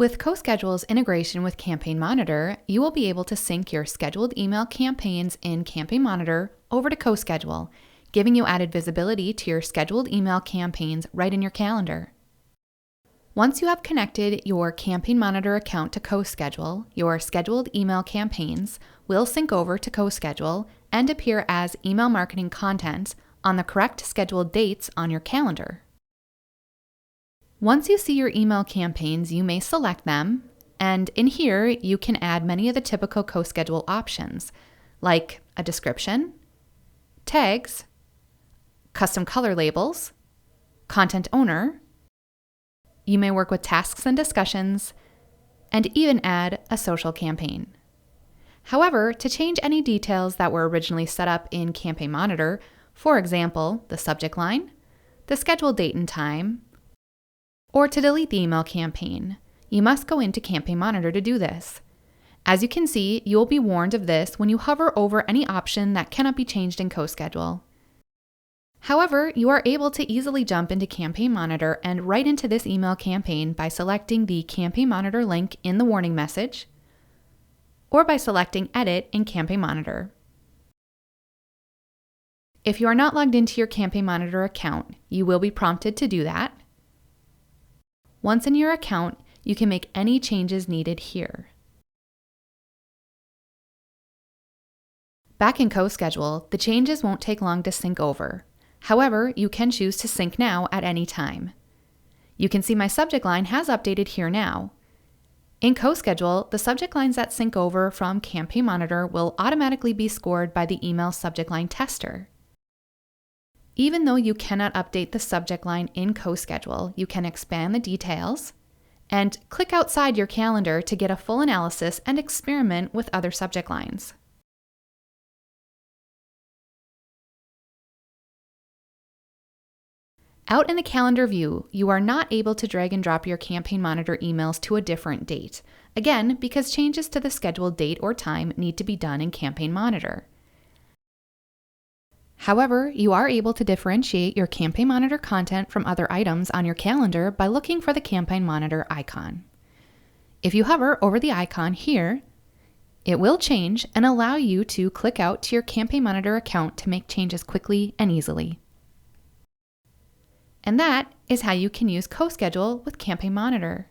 With CoSchedule's integration with Campaign Monitor, you will be able to sync your scheduled email campaigns in Campaign Monitor over to CoSchedule, giving you added visibility to your scheduled email campaigns right in your calendar. Once you have connected your Campaign Monitor account to CoSchedule, your scheduled email campaigns will sync over to CoSchedule and appear as email marketing content on the correct scheduled dates on your calendar. Once you see your email campaigns, you may select them, and in here you can add many of the typical CoSchedule options, like a description, tags, custom color labels, content owner. You may work with tasks and discussions, and even add a social campaign. However, to change any details that were originally set up in Campaign Monitor, for example, the subject line, the scheduled date and time, or to delete the email campaign, you must go into Campaign Monitor to do this. As you can see, you will be warned of this when you hover over any option that cannot be changed in CoSchedule. However, you are able to easily jump into Campaign Monitor and right into this email campaign by selecting the Campaign Monitor link in the warning message, or by selecting Edit in Campaign Monitor. If you are not logged into your Campaign Monitor account, you will be prompted to do that. Once in your account, you can make any changes needed here. Back in CoSchedule, the changes won't take long to sync over. However, you can choose to sync now at any time. You can see my subject line has updated here now. In CoSchedule, the subject lines that sync over from Campaign Monitor will automatically be scored by the email subject line tester. Even though you cannot update the subject line in CoSchedule, you can expand the details and click outside your calendar to get a full analysis and experiment with other subject lines. Out in the calendar view, you are not able to drag and drop your Campaign Monitor emails to a different date, again because changes to the scheduled date or time need to be done in Campaign Monitor. However, you are able to differentiate your Campaign Monitor content from other items on your calendar by looking for the Campaign Monitor icon. If you hover over the icon here, it will change and allow you to click out to your Campaign Monitor account to make changes quickly and easily. And that is how you can use CoSchedule with Campaign Monitor.